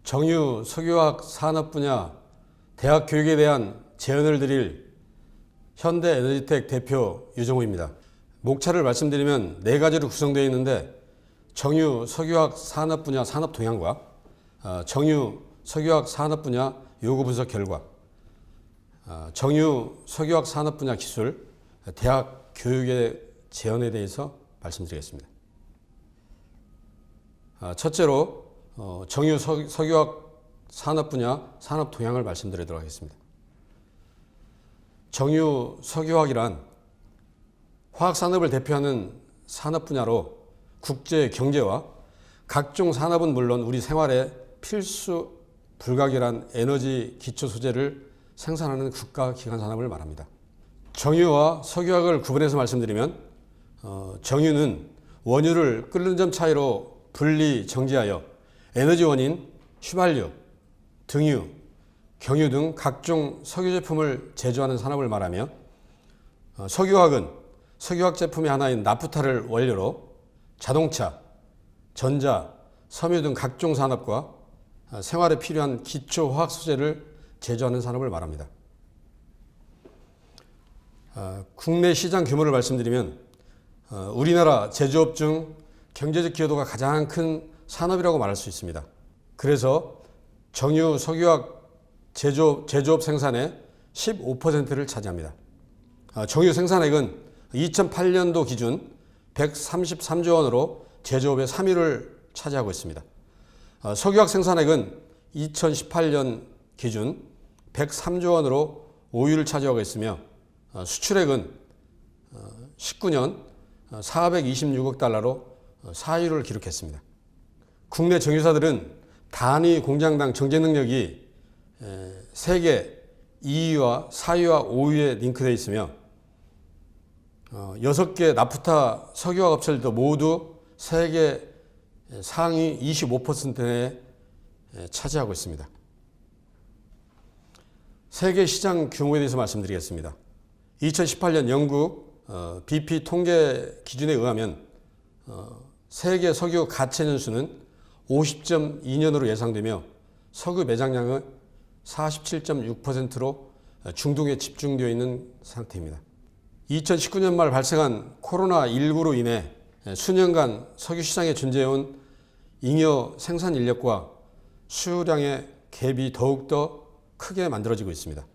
정유 석유화학 산업 분야 대학 교육에 대한 제언을 드릴 현대에너지텍 대표 유정우입니다. 목차를 말씀드리면 4가지로 구성되어 있는데, 정유 석유화학 산업 분야 산업 동향과 정유 석유화학 산업 분야 요구 분석 결과, 정유 석유화학 산업 분야 기술 대학 교육의 제언에 대해서 말씀드리겠습니다. 첫째로 정유 석유화학 산업 분야 산업 동향을 말씀드리도록 하겠습니다. 정유 석유화학이란 화학산업을 대표하는 산업 분야로 국제 경제와 각종 산업은 물론 우리 생활에 필수 불가결한 에너지 기초 소재를 생산하는 국가 기관 산업을 말합니다. 정유와 석유화학을 구분해서 말씀드리면, 정유는 원유를 끓는 점 차이로 분리 정지하여 에너지 원인, 휘발유, 등유, 경유 등 각종 석유 제품을 제조하는 산업을 말하며, 석유화학은 석유화학 제품의 하나인 나프타를 원료로 자동차, 전자, 섬유 등 각종 산업과 생활에 필요한 기초 화학 소재를 제조하는 산업을 말합니다. 국내 시장 규모를 말씀드리면, 우리나라 제조업 중 경제적 기여도가 가장 큰 산업이라고 말할 수 있습니다. 그래서 정유 석유화학 제조업 생산의 15%를 차지합니다. 정유 생산액은 2008년도 기준 133조 원으로 제조업의 3위를 차지하고 있습니다. 석유화학 생산액은 2018년 기준 103조 원으로 5위를 차지하고 있으며, 수출액은 19년 426억 달러로 4위를 기록했습니다. 국내 정유사들은 단위 공장당 정제 능력이 세계 2위와 4위와 5위에 링크되어 있으며, 6개 나프타 석유화학 업체들도 모두 세계 상위 25%에 차지하고 있습니다. 세계 시장 규모에 대해서 말씀드리겠습니다. 2018년 영국 BP 통계 기준에 의하면 세계 석유 가채 수는 50.2년으로 예상되며, 석유 매장량은 47.6%로 중동에 집중되어 있는 상태입니다. 2019년 말 발생한 코로나19로 인해 수년간 석유 시장에 존재해온 잉여 생산 인력과 수요량의 갭이 더욱더 크게 만들어지고 있습니다.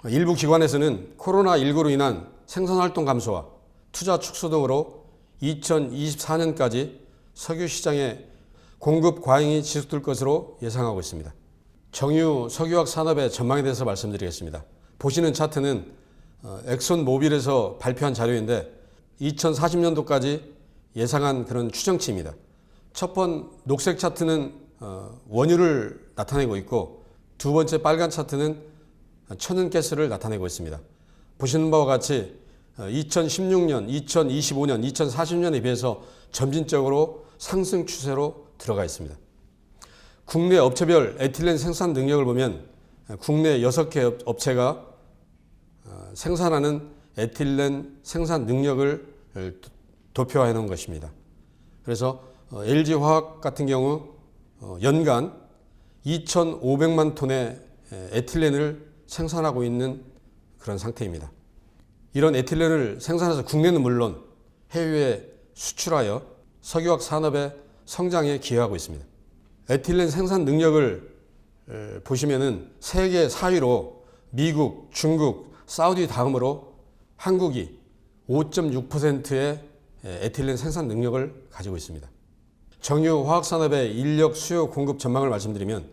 일부 기관에서는 코로나19로 인한 생산활동 감소와 투자 축소 등으로 2024년까지 석유 시장의 공급 과잉이 지속될 것으로 예상하고 있습니다. 정유 석유화학 산업의 전망에 대해서 말씀드리겠습니다. 보시는 차트는 엑손 모빌에서 발표한 자료인데, 2040년도까지 예상한 그런 추정치입니다. 첫 번 녹색 차트는 원유를 나타내고 있고, 두 번째 빨간 차트는 천연가스를 나타내고 있습니다. 보시는 바와 같이 2016년, 2025년, 2040년에 비해서 점진적으로 상승 추세로 들어가 있습니다. 국내 업체별 에틸렌 생산 능력을 보면, 국내 6개 업체가 생산하는 에틸렌 생산 능력을 도표해 놓은 것입니다. 그래서 LG화학 같은 경우 연간 2,500만 톤의 에틸렌을 생산하고 있는 그런 상태입니다. 이런 에틸렌을 생산해서 국내는 물론 해외에 수출하여 석유화학 산업의 성장에 기여하고 있습니다. 에틸렌 생산 능력을 보시면은 세계 4위로 미국, 중국, 사우디 다음으로 한국이 5.6%의 에틸렌 생산 능력을 가지고 있습니다. 정유 화학 산업의 인력 수요 공급 전망을 말씀드리면,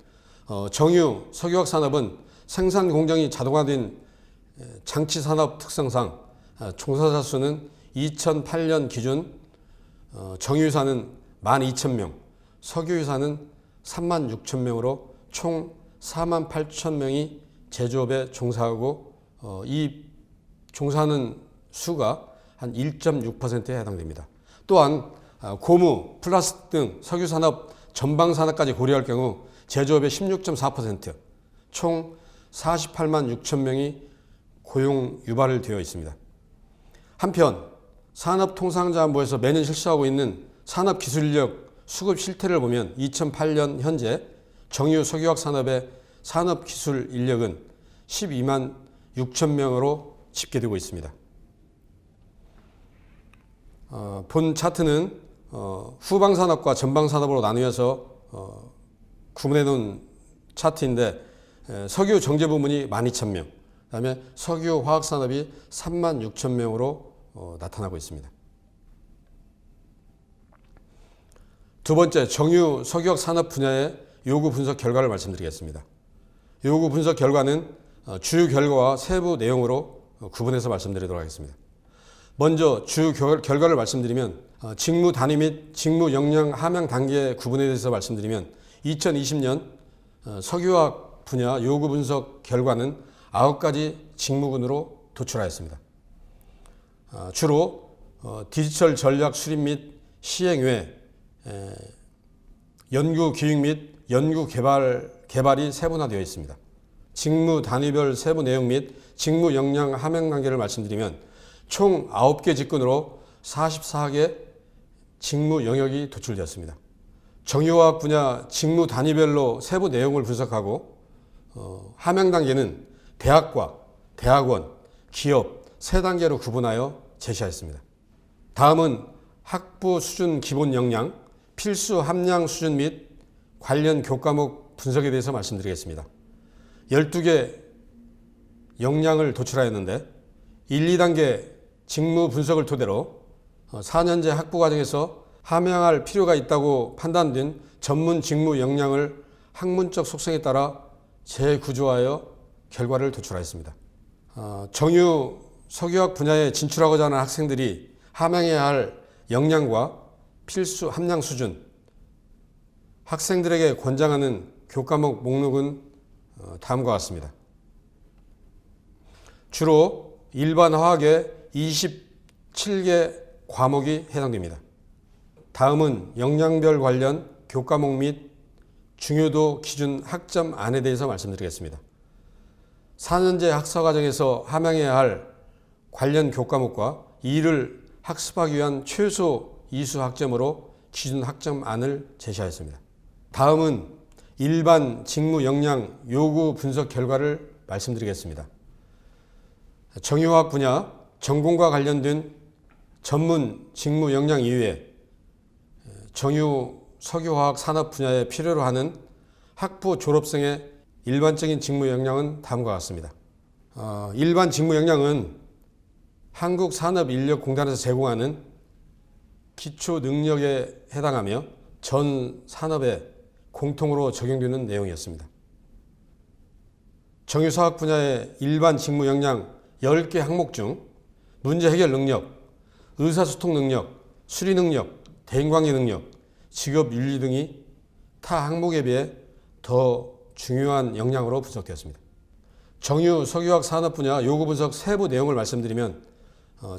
정유 석유화학 산업은 생산 공정이 자동화된 장치 산업 특성상 종사자 수는 2008년 기준 정유사는 12,000명, 석유유사는 36,000명으로 총 48,000명이 제조업에 종사하고, 이 종사하는 수가 한 1.6%에 해당됩니다. 또한 고무, 플라스틱 등 석유산업 전방산업까지 고려할 경우 제조업의 16.4%, 총 48만 6천 명이 고용 유발을 되어 있습니다. 한편 산업통상자원부에서 매년 실시하고 있는 산업기술인력 수급 실태를 보면 2008년 현재 정유 석유화학 산업의 산업기술 인력은 12만 6천 명으로 집계되고 있습니다. 본 차트는 후방산업과 전방산업으로 나누어서 구분해 놓은 차트인데 석유 정제 부문이 12,000명, 그 다음에 석유 화학산업이 3만 6천 명으로 나타나고 있습니다. 두 번째, 정유 석유화학 산업 분야의 요구 분석 결과를 말씀드리겠습니다. 요구 분석 결과는 주요 결과와 세부 내용으로 구분해서 말씀드리도록 하겠습니다. 먼저 주요 결과를 말씀드리면 직무 단위 및 직무 역량 함양 단계 구분에 대해서 말씀드리면 2020년 석유화학 분야 요구 분석 결과는 9가지 직무군으로 도출하였습니다. 주로 디지털 전략 수립 및 시행 외 연구 기획 및 연구 개발이 세분화되어 있습니다. 직무 단위별 세부 내용 및 직무 역량 함양 단계를 말씀드리면 총 9개 직군으로 44개 직무 영역이 도출되었습니다. 정유화학 분야 직무 단위별로 세부 내용을 분석하고 함양 단계는 대학과 대학원, 기업 3단계로 구분하여 제시하였습니다. 다음은 학부 수준 기본 역량, 필수 함량 수준 및 관련 교과목 분석에 대해서 말씀드리겠습니다. 12개 역량을 도출하였는데 1, 2단계 직무 분석을 토대로 4년제 학부 과정에서 함양할 필요가 있다고 판단된 전문 직무 역량을 학문적 속성에 따라 재구조하여 결과를 도출하였습니다. 정유 석유화학 분야에 진출하고자 하는 학생들이 함양해야 할 역량과 필수 함량 수준, 학생들에게 권장하는 교과목 목록은 다음과 같습니다. 주로 일반 화학의 27개 과목이 해당됩니다. 다음은 역량별 관련 교과목 및 중요도 기준 학점 안에 대해서 말씀드리겠습니다. 4년제 학사과정에서 함양해야 할 관련 교과목과 이를 학습하기 위한 최소 이수 학점으로 기준 학점안을 제시하였습니다. 다음은 일반 직무 역량 요구 분석 결과를 말씀드리겠습니다. 정유화학 분야 전공과 관련된 전문 직무 역량 이외에 정유 석유화학 산업 분야에 필요로 하는 학부 졸업생의 일반적인 직무 역량은 다음과 같습니다. 일반 직무 역량은 한국산업인력공단에서 제공하는 기초 능력에 해당하며 전 산업에 공통으로 적용되는 내용이었습니다. 정유사학 분야의 일반 직무 역량 10개 항목 중 문제 해결 능력, 의사소통 능력, 수리 능력, 대인관계 능력, 직업 윤리 등이 타 항목에 비해 더 중요한 역량으로 분석되었습니다. 정유 석유화학 산업 분야 요구 분석 세부 내용을 말씀드리면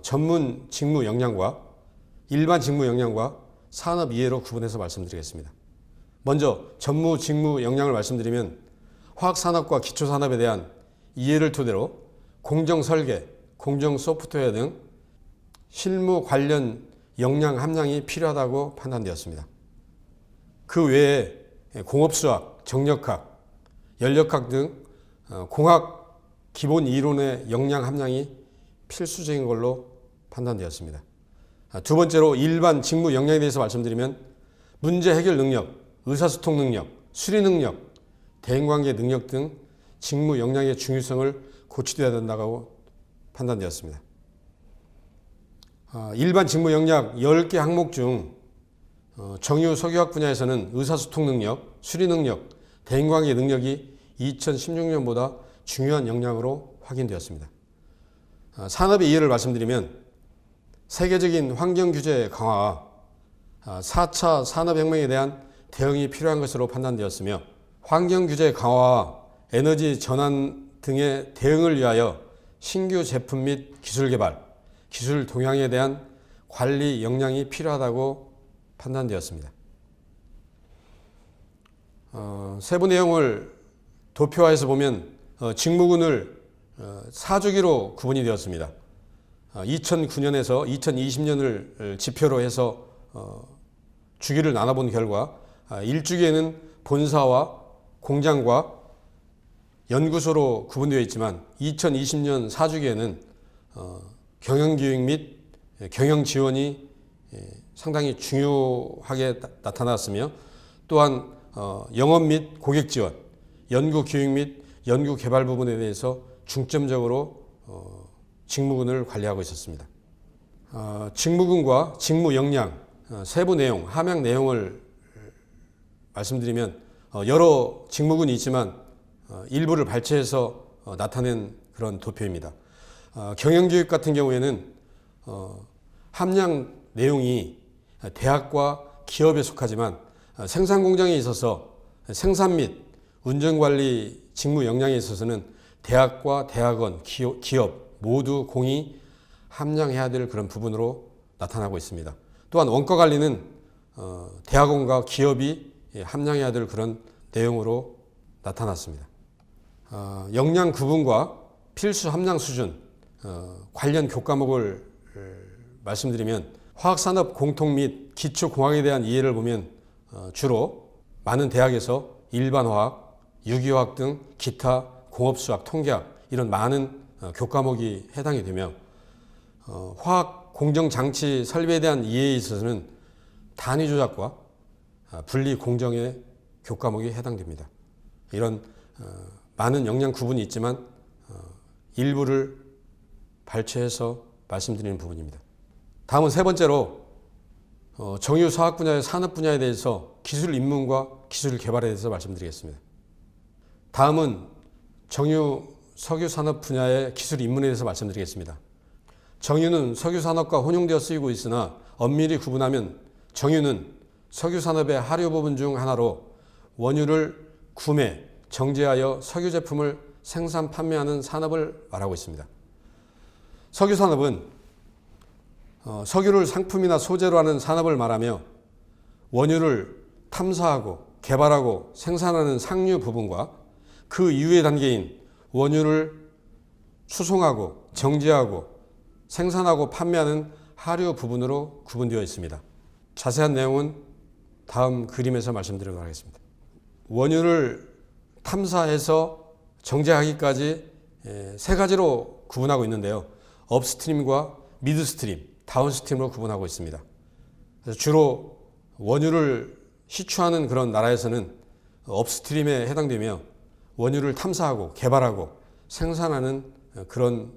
전문 직무 역량과 일반 직무 역량과 산업 이해로 구분해서 말씀드리겠습니다. 먼저 전무 직무 역량을 말씀드리면 화학산업과 기초산업에 대한 이해를 토대로 공정 설계, 공정 소프트웨어 등 실무 관련 역량 함량이 필요하다고 판단되었습니다. 그 외에 공업수학, 정력학, 연력학 등 공학 기본 이론의 역량 함량이 필수적인 걸로 판단되었습니다. 두 번째로 일반 직무 역량에 대해서 말씀드리면 문제 해결 능력, 의사소통 능력, 수리 능력, 대인관계 능력 등 직무 역량의 중요성을 고취되어야 된다고 판단되었습니다. 일반 직무 역량 10개 항목 중 정유 석유화학 분야에서는 의사소통 능력, 수리 능력, 대인관계 능력이 2016년보다 중요한 역량으로 확인되었습니다. 산업의 이해를 말씀드리면 세계적인 환경 규제 강화와 4차 산업혁명에 대한 대응이 필요한 것으로 판단되었으며 환경 규제 강화와 에너지 전환 등의 대응을 위하여 신규 제품 및 기술 개발, 기술 동향에 대한 관리 역량이 필요하다고 판단되었습니다. 세부 내용을 도표화해서 보면 직무군을 4주기로 구분이 되었습니다. 2009년에서 2020년을 지표로 해서 주기를 나눠본 결과 1주기에는 본사와 공장과 연구소로 구분되어 있지만 2020년 4주기에는 경영기획 및 경영지원이 상당히 중요하게 나타났으며 또한 영업 및 고객지원, 연구기획 및 연구개발 부분에 대해서 중점적으로 직무군을 관리하고 있었습니다. 직무군과 직무 역량, 세부 내용, 함양 내용을 말씀드리면 여러 직무군이 있지만 일부를 발췌해서 나타낸 그런 도표입니다. 경영교육 같은 경우에는 함량 내용이 대학과 기업에 속하지만 생산공장에 있어서 생산 및 운전관리 직무 역량에 있어서는 대학과 대학원, 기업 모두 공이 함량해야 될 그런 부분으로 나타나고 있습니다. 또한 원가관리는 대학원과 기업이 함량해야 될 그런 내용으로 나타났습니다. 역량 구분과 필수 함량 수준 관련 교과목을 말씀드리면 화학산업 공통 및 기초공학에 대한 이해를 보면 주로 많은 대학에서 일반화학, 유기화학 등 기타 공업수학, 통계학 이런 많은 교과목이 해당이 되며 화학 공정장치 설비에 대한 이해에 있어서는 단위 조작과 분리 공정의 교과목이 해당됩니다. 이런 많은 역량 구분이 있지만 일부를 발췌해서 말씀드리는 부분입니다. 다음은 세 번째로 정유 사학 분야의 산업 분야에 대해서 기술 입문과 기술 개발에 대해서 말씀드리겠습니다. 다음은 정유 석유 산업 분야의 기술 입문에 대해서 말씀드리겠습니다. 정유는 석유 산업과 혼용되어 쓰이고 있으나 엄밀히 구분하면 정유는 석유 산업의 하류 부분 중 하나로 원유를 구매, 정제하여 석유 제품을 생산, 판매하는 산업을 말하고 있습니다. 석유 산업은 석유를 상품이나 소재로 하는 산업을 말하며 원유를 탐사하고 개발하고 생산하는 상류 부분과 그 이후의 단계인 원유를 수송하고 정제하고 생산하고 판매하는 하류 부분으로 구분되어 있습니다. 자세한 내용은 다음 그림에서 말씀드리도록 하겠습니다. 원유를 탐사해서 정제하기까지 세 가지로 구분하고 있는데요. 업스트림과 미드스트림, 다운스트림으로 구분하고 있습니다. 그래서 주로 원유를 시추하는 그런 나라에서는 업스트림에 해당되며 원유를 탐사하고 개발하고 생산하는 그런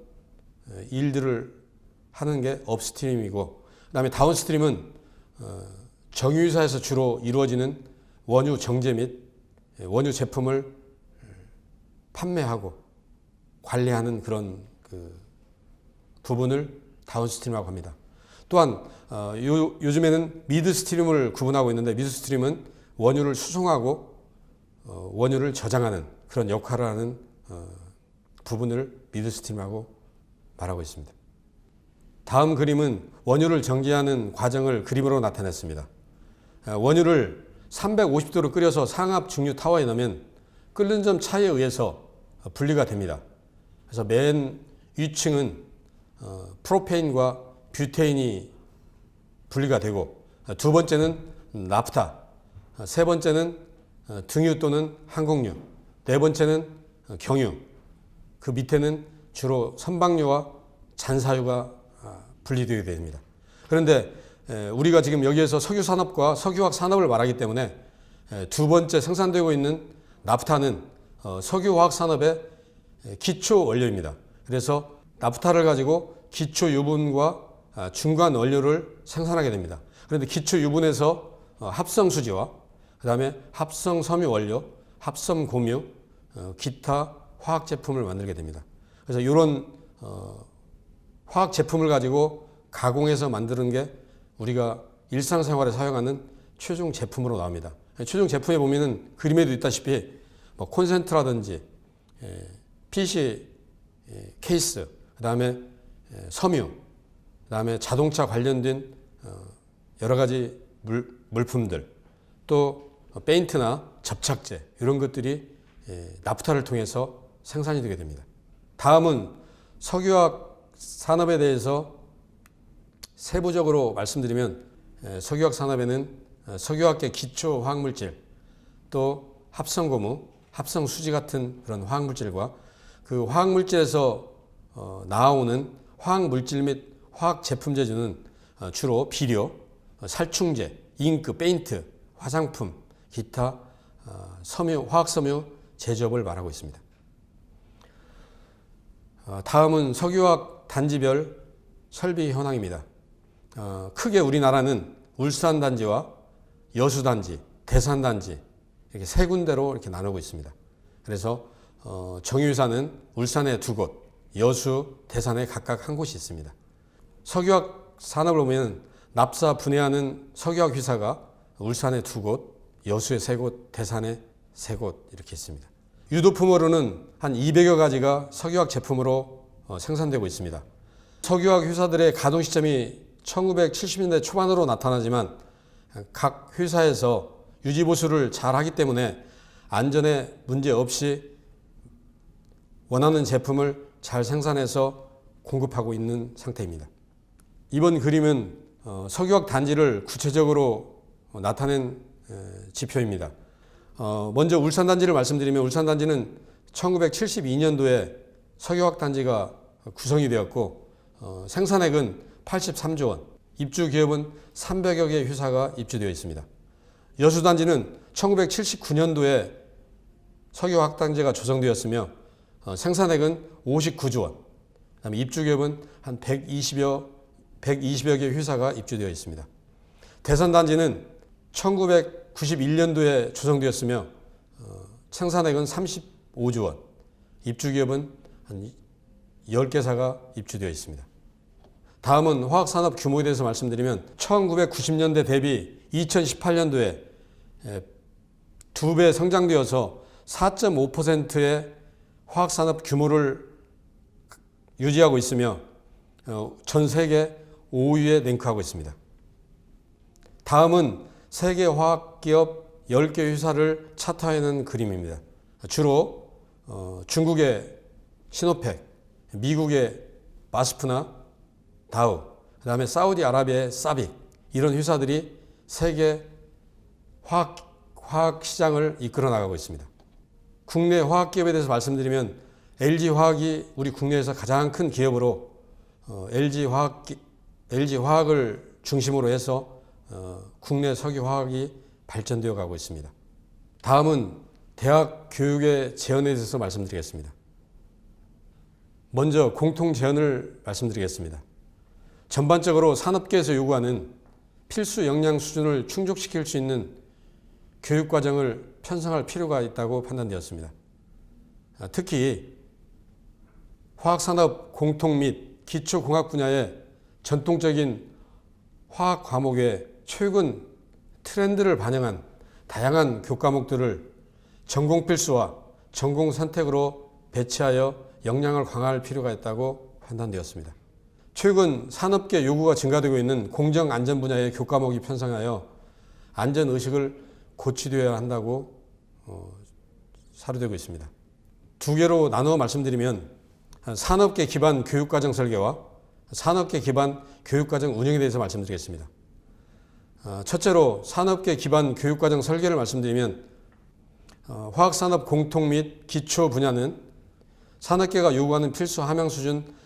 일들을 하는 게 업스트림이고, 그 다음에 다운스트림은 정유회사에서 주로 이루어지는 원유 정제 및 원유 제품을 판매하고 관리하는 그런 부분을 다운스트림이라고 합니다. 또한 요즘에는 미드스트림을 구분하고 있는데, 미드스트림은 원유를 수송하고 원유를 저장하는 그런 역할을 하는 부분을 미드스트림이라고 말하고 있습니다. 다음 그림은 원유를 정제하는 과정을 그림으로 나타냈습니다. 원유를 350도로 끓여서 상압 중류 타워에 넣으면 끓는 점 차이에 의해서 분리가 됩니다. 그래서 맨 위층은 프로페인과 뷰테인이 분리가 되고, 두 번째는 나프타, 세 번째는 등유 또는 항공유, 네 번째는 경유, 그 밑에는 주로 선박유와 잔사유가 분리되게 됩니다. 그런데 우리가 지금 여기에서 석유산업과 석유화학 산업을 말하기 때문에 두 번째 생산되고 있는 나프타는 석유화학 산업의 기초 원료입니다. 그래서 나프타를 가지고 기초 유분과 중간 원료를 생산하게 됩니다. 그런데 기초 유분에서 합성 수지와 그 다음에 합성 섬유 원료, 합성 고무, 기타 화학 제품을 만들게 됩니다. 그래서 이런 화학 제품을 가지고 가공해서 만드는 게 우리가 일상생활에 사용하는 최종 제품으로 나옵니다. 최종 제품에 보면은 그림에도 있다시피 콘센트라든지 PC 케이스, 그 다음에 섬유, 그 다음에 자동차 관련된 여러 가지 물품들, 또 페인트나 접착제 이런 것들이 나프타를 통해서 생산이 되게 됩니다. 다음은 석유화학 산업에 대해서 세부적으로 말씀드리면 석유화학 산업에는 석유화학계 기초 화학물질 또 합성고무, 합성수지 같은 그런 화학물질과 그 화학물질에서 나오는 화학물질 및 화학제품 재주는 주로 비료, 살충제, 잉크, 페인트, 화장품, 기타 섬유, 화학섬유 제조업을 말하고 있습니다. 다음은 석유화학 단지별 설비 현황입니다. 크게 우리나라는 울산단지와 여수단지, 대산단지 이렇게 세 군데로 이렇게 나누고 있습니다. 그래서 정유사는 울산에 2곳, 여수, 대산에 각각 한 곳이 있습니다. 석유화학 산업을 보면 납사 분해하는 석유화학 회사가 울산에 2곳, 여수에 3곳, 대산에 3곳 이렇게 있습니다. 유도품으로는 한 200여 가지가 석유화학 제품으로 생산되고 있습니다. 석유화학 회사들의 가동 시점이 1970년대 초반으로 나타나지만 각 회사에서 유지보수를 잘 하기 때문에 안전에 문제 없이 원하는 제품을 잘 생산해서 공급하고 있는 상태입니다. 이번 그림은 석유화학 단지를 구체적으로 나타낸 지표입니다. 먼저 울산단지를 말씀드리면 울산단지는 1972년도에 석유화학 단지가 구성이 되었고 생산액은 83조 원, 입주 기업은 300여 개 회사가 입주되어 있습니다. 여수단지는 1979년도에 석유화학 단지가 조성되었으며 생산액은 59조 원, 그다음에 입주 기업은 한 120여 개 회사가 입주되어 있습니다. 대산단지는 1991년도에 조성되었으며 생산액은 35조 원, 입주 기업은 한 10개사가 입주되어 있습니다. 다음은 화학산업 규모에 대해서 말씀드리면 1990년대 대비 2018년도에 2배 성장되어서 4.5%의 화학산업 규모를 유지하고 있으며 전 세계 5위에 랭크하고 있습니다. 다음은 세계 화학기업 10개 회사를 차트화하는 그림입니다. 주로 중국의 시노펙, 미국의 마스프나 다우, 그 다음에 사우디아라비아의 사빅 이런 회사들이 세계 화학 시장을 이끌어 나가고 있습니다. 국내 화학기업에 대해서 말씀드리면 LG화학이 우리 국내에서 가장 큰 기업으로 LG화학을 중심으로 해서 국내 석유화학이 발전되어 가고 있습니다. 다음은 대학 교육의 재현에 대해서 말씀드리겠습니다. 먼저 공통 재현을 말씀드리겠습니다. 전반적으로 산업계에서 요구하는 필수 역량 수준을 충족시킬 수 있는 교육과정을 편성할 필요가 있다고 판단되었습니다. 특히 화학산업 공통 및 기초공학 분야의 전통적인 화학 과목의 최근 트렌드를 반영한 다양한 교과목들을 전공 필수와 전공 선택으로 배치하여 역량을 강화할 필요가 있다고 판단되었습니다. 최근 산업계 요구가 증가되고 있는 공정안전 분야의 교과목이 편성하여 안전의식을 고취되어야 한다고 사료되고 있습니다. 2개로 나누어 말씀드리면 산업계 기반 교육과정 설계와 산업계 기반 교육과정 운영에 대해서 말씀드리겠습니다. 첫째로 산업계 기반 교육과정 설계를 말씀드리면 화학산업 공통 및 기초 분야는 산업계가 요구하는 필수 함양 수준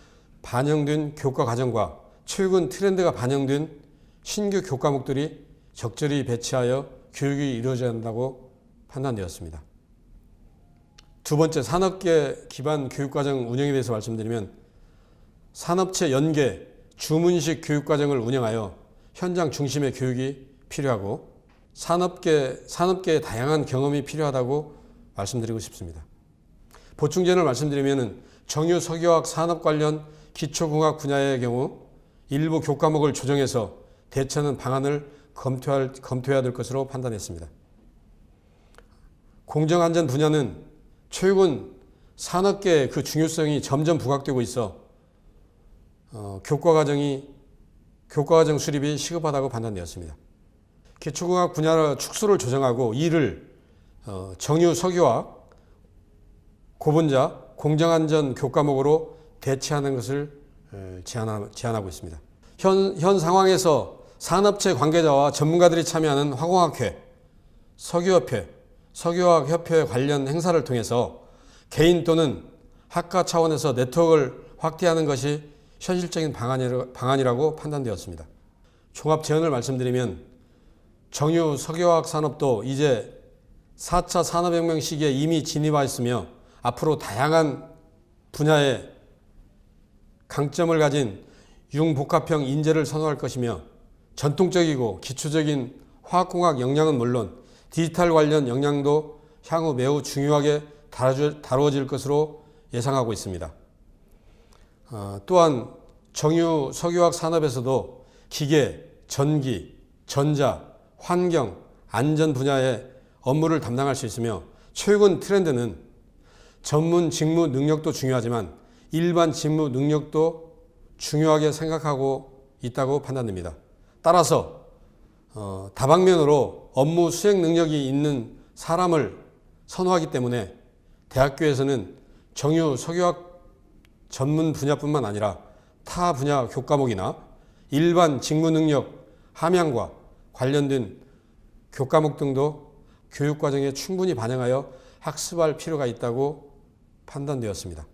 반영된 교과 과정과 최근 트렌드가 반영된 신규 교과목들이 적절히 배치하여 교육이 이루어져야 한다고 판단되었습니다. 두 번째, 산업계 기반 교육과정 운영에 대해서 말씀드리면 산업체 연계 주문식 교육과정을 운영하여 현장 중심의 교육이 필요하고 산업계의 다양한 경험이 필요하다고 말씀드리고 싶습니다. 보충제를 말씀드리면 정유 석유화학 산업 관련 기초공학 분야의 경우 일부 교과목을 조정해서 대처하는 방안을 검토해야 될 것으로 판단했습니다. 공정안전 분야는 최근 산업계의 그 중요성이 점점 부각되고 있어 교과과정 수립이 시급하다고 판단되었습니다. 기초공학 분야 축소를 조정하고 이를 정유 석유화학, 고분자, 공정안전 교과목으로 대체하는 것을 제안하고 있습니다. 현 상황에서 산업체 관계자와 전문가들이 참여하는 화공학회, 석유협회, 석유화학협회 관련 행사를 통해서 개인 또는 학과 차원에서 네트워크를 확대하는 것이 현실적인 방안이라고 판단되었습니다. 종합 제언을 말씀드리면 정유 석유화학 산업도 이제 4차 산업혁명 시기에 이미 진입하였으며 앞으로 다양한 분야에 강점을 가진 융복합형 인재를 선호할 것이며 전통적이고 기초적인 화학공학 역량은 물론 디지털 관련 역량도 향후 매우 중요하게 다루어질 것으로 예상하고 있습니다. 또한 정유 석유화학 산업에서도 기계, 전기, 전자, 환경, 안전 분야의 업무를 담당할 수 있으며 최근 트렌드는 전문 직무 능력도 중요하지만 일반 직무 능력도 중요하게 생각하고 있다고 판단됩니다. 따라서 다방면으로 업무 수행 능력이 있는 사람을 선호하기 때문에 대학교에서는 정유 석유화학 전문 분야뿐만 아니라 타 분야 교과목이나 일반 직무 능력 함양과 관련된 교과목 등도 교육과정에 충분히 반영하여 학습할 필요가 있다고 판단되었습니다.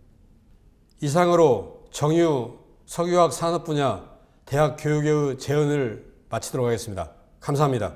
이상으로 정유 석유화학 산업 분야 대학 교육의 제언을 마치도록 하겠습니다. 감사합니다.